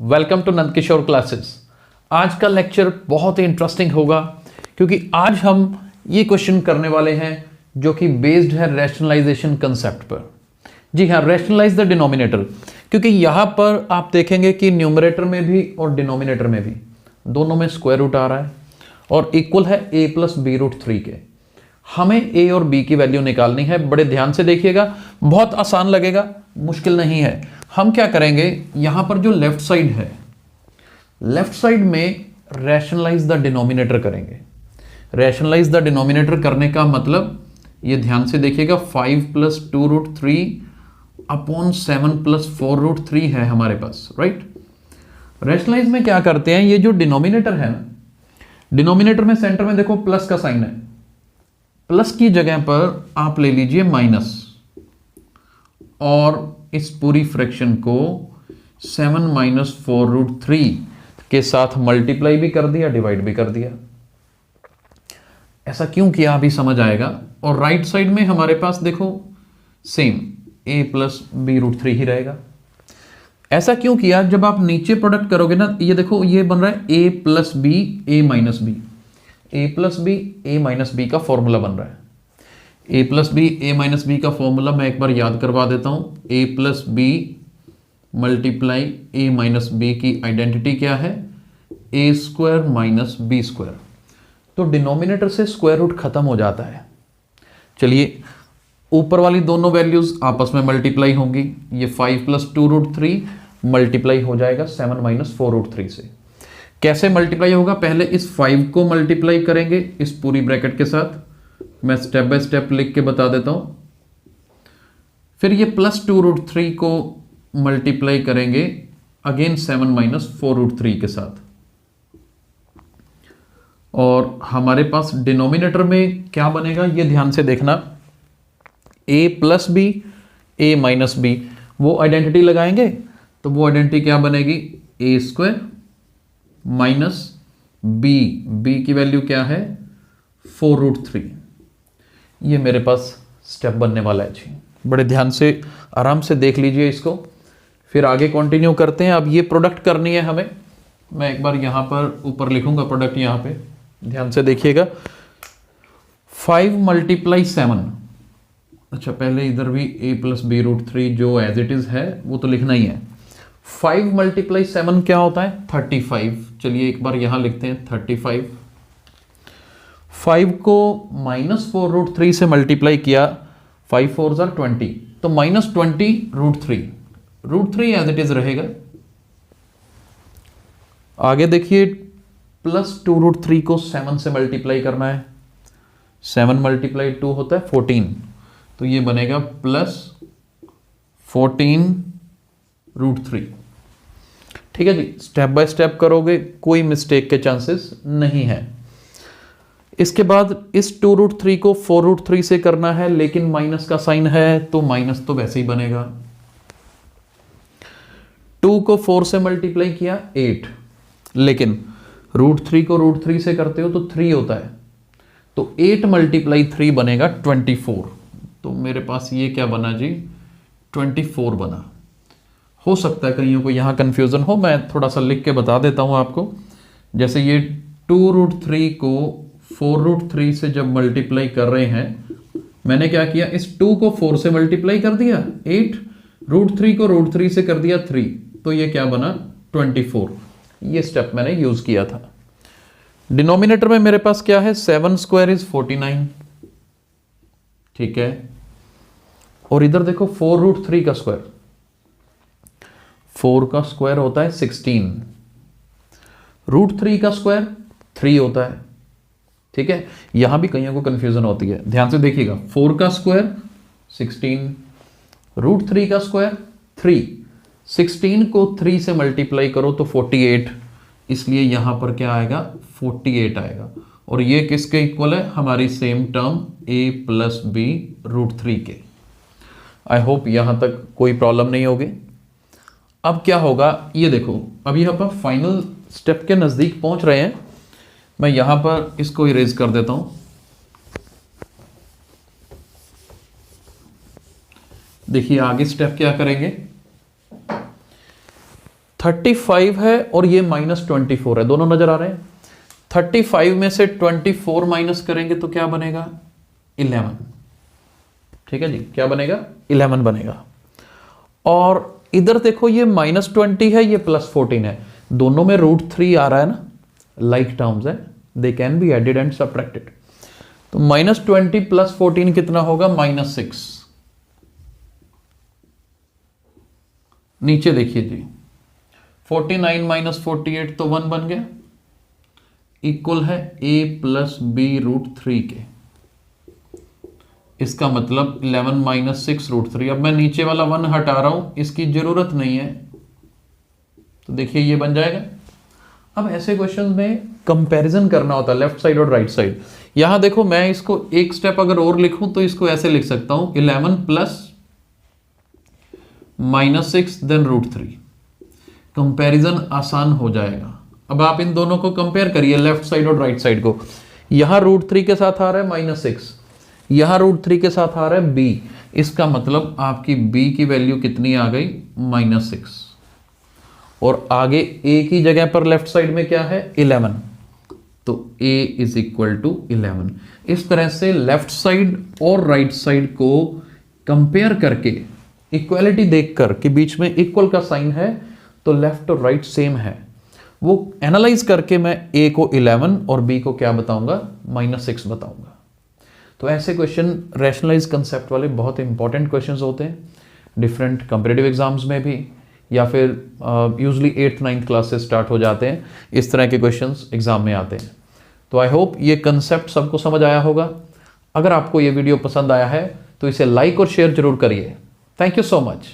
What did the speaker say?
Welcome to Nandkishore classes. आज का lecture बहुत ही इंटरेस्टिंग होगा क्योंकि आज हम ये क्वेश्चन करने वाले हैं जो कि बेस्ड है रैशनलाइजेशन कंसेप्ट पर। जी हाँ, रैशनलाइज द डिनोमिनेटर, क्योंकि यहाँ पर आप देखेंगे कि न्यूमरेटर में भी और डिनोमिनेटर में भी दोनों में स्क्वायर रूट आ रहा है और इक्वल है a प्लस बी रूट 3 के। हमें a और b की वैल्यू निकालनी है। बड़े ध्यान से देखिएगा, बहुत आसान लगेगा, मुश्किल नहीं है। हम क्या करेंगे, यहां पर जो लेफ्ट साइड है, लेफ्ट साइड में रैशनलाइज द डिनोमिनेटर करेंगे। रैशनलाइज द डिनोमिनेटर करने का मतलब, ये ध्यान से देखिएगा, 5 plus 2 root 3 upon 7 plus 4 root 3 है हमारे पास, राइट। रैशनलाइज में क्या करते हैं, ये जो डिनोमिनेटर है ना, डिनोमिनेटर में सेंटर में देखो प्लस का साइन है, प्लस की जगह पर आप ले लीजिए माइनस और इस पूरी फ्रैक्शन को 7 माइनस 4 रूट 3 के साथ मल्टीप्लाई भी कर दिया, डिवाइड भी कर दिया। ऐसा क्यों किया अभी समझ आएगा। और राइट साइड में हमारे पास देखो same a plus b root 3 ही रहेगा। ऐसा क्यों किया, जब आप नीचे प्रोडक्ट करोगे ना, ये देखो ये बन रहा है a plus b a minus b, a plus b a minus b का फॉर्मूला बन रहा है। a plus b a minus b का फॉर्मूला मैं एक बार याद करवा देता हूं। a plus b multiply a minus b की आइडेंटिटी क्या है, a square minus b square. तो डिनोमिनेटर से स्क्वायर रूट खत्म हो जाता है। चलिए, ऊपर वाली दोनों वैल्यूज आपस में मल्टीप्लाई होंगी। ये 5 प्लस 2 रूट 3 मल्टीप्लाई हो जाएगा 7 माइनस 4 रूट 3 से। कैसे मल्टीप्लाई होगा, पहले इस 5 को मल्टीप्लाई करेंगे इस पूरी ब्रैकेट के साथ। मैं स्टेप बाय स्टेप लिख के बता देता हूं। फिर ये प्लस 2 रूट 3 को मल्टीप्लाई करेंगे अगेन 7 माइनस 4 रूट 3 के साथ। और हमारे पास डिनोमिनेटर में क्या बनेगा, ये ध्यान से देखना, a plus b a minus b, वो आइडेंटिटी लगाएंगे तो वो आइडेंटिटी क्या बनेगी, a स्क्वायर माइनस बी की वैल्यू क्या है 4 रूट 3। ये मेरे पास स्टेप बनने वाला है जी। बड़े ध्यान से आराम से देख लीजिए इसको, फिर आगे कंटिन्यू करते हैं। अब ये प्रोडक्ट करनी है हमें। मैं एक बार यहां पर ऊपर लिखूंगा प्रोडक्ट, यहां पे ध्यान से देखिएगा। 5 मल्टीप्लाई 7, अच्छा पहले इधर भी a प्लस बी रूट 3 जो एज इट इज है वो तो लिखना ही है। 5 मल्टीप्लाई 7 क्या होता है, 35। चलिए एक बार यहां लिखते हैं 35। 5 को माइनस 4 रूट 3 से मल्टीप्लाई किया, 5 4 जार 20, तो minus 20 root 3, root 3 as it is रहेगा। आगे देखिए, प्लस 2 रूट 3 को 7 से मल्टीप्लाई करना है। 7 मल्टीप्लाई 2 होता है 14, तो ये बनेगा प्लस 14 रूट 3। ठीक है जी, स्टेप बाय स्टेप करोगे, कोई मिस्टेक के चांसेस नहीं है। इसके बाद इस 2 रूट 3 को 4 रूट 3 से करना है, लेकिन माइनस का साइन है तो माइनस तो वैसे ही बनेगा। 2 को 4 से मल्टीप्लाई किया 8, लेकिन रूट 3 को रूट 3 से करते हो तो 3 होता है, तो 8 मल्टीप्लाई 3 बनेगा 24। तो मेरे पास ये क्या बना जी, 24 बना। हो सकता है कहीं को यहां कंफ्यूजन हो, मैं थोड़ा सा लिख के बता देता हूं आपको। जैसे ये 2 रूट 3 को 4 रूट 3 से जब मल्टीप्लाई कर रहे हैं, मैंने क्या किया, इस 2 को 4 से मल्टीप्लाई कर दिया 8, रूट 3 को रूट 3 से कर दिया 3, तो ये क्या बना 24। ये स्टेप मैंने यूज किया था। डिनोमिनेटर में मेरे पास क्या है, 7 स्क्वायर इज 49, ठीक है। और इधर देखो 4 रूट 3 का स्क्वायर, 4 का स्क्वायर होता है 16, रूट 3 का स्क्वायर 3 होता है, ठीक है। यहां भी कईयों को कंफ्यूजन होती है, ध्यान से देखिएगा। 4 का स्क्वायर 16, रूट 3 का स्क्वायर 3, 16 को 3 से मल्टीप्लाई करो तो 48, इसलिए यहां पर क्या आएगा 48 आएगा। और ये किसके इक्वल है, हमारी same term a plus b root 3 के। आई होप यहां तक कोई प्रॉब्लम नहीं होगी। अब क्या होगा, ये देखो, अभी हम फाइनल स्टेप के नजदीक पहुंच रहे हैं। मैं यहां पर इसको इरेज कर देता हूं। देखिए आगे स्टेप क्या करेंगे, 35 है और ये -24 है, दोनों नजर आ रहे हैं। 35 में से 24 माइनस करेंगे तो क्या बनेगा? 11। ठीक है जी, क्या बनेगा? 11 बनेगा। और इधर देखो ये -20 है, ये +14 है, दोनों में √3 आ रहा है ना, लाइक टर्म्स है, they can be added and subtracted. तो -20 + 14 कितना होगा? -6। नीचे देखिए जी, 49 - 48 तो 1 बन गया, इक्वल है a + b √3 के। इसका मतलब 11 - 6 √3। अब मैं नीचे वाला 1 हटा रहा हूं, इसकी जरूरत नहीं है, तो देखिए ये बन जाएगा। अब ऐसे क्वेश्चन में कंपैरिजन करना होता है लेफ्ट साइड और राइट साइड। यहां देखो मैं इसको एक स्टेप अगर और लिखूं तो इसको ऐसे लिख सकता हूं, 11 + -6 देन √3। कंपैरिजन आसान हो जाएगा। अब आप इन दोनों को कंपेयर करिए, लेफ्ट साइड और राइट साइड को। यहां √3 के साथ आ रहा है -6, यहां √3 के साथ आ रहा है b। इसका मतलब आपकी b की वैल्यू कितनी आ गई? -6। और आगे a की जगह पर लेफ्ट साइड में क्या है? 11, तो a = 11। इस तरह से लेफ्ट साइड और राइट साइड को कंपेयर करके, इक्वालिटी देखकर कि बीच में इक्वल का साइन है तो लेफ्ट और राइट सेम है, वो एनालाइज करके मैं a को 11 और b को क्या बताऊंगा? -6 बताऊंगा। तो ऐसे क्वेश्चन रैशनलाइज कंसेप्ट वाले बहुत इंपॉर्टेंट क्वेश्चंस होते हैं, डिफरेंट कंपेटिटिव एग्जाम्स में भी, या फिर यूजली 8th 9th क्लास से स्टार्ट हो जाते हैं, इस तरह के क्वेश्चंस एग्जाम में आते हैं। तो आई होप ये कंसेप्ट सबको समझ आया होगा। अगर आपको ये वीडियो पसंद आया है तो इसे लाइक और शेयर जरूर करिए। Thank you so much.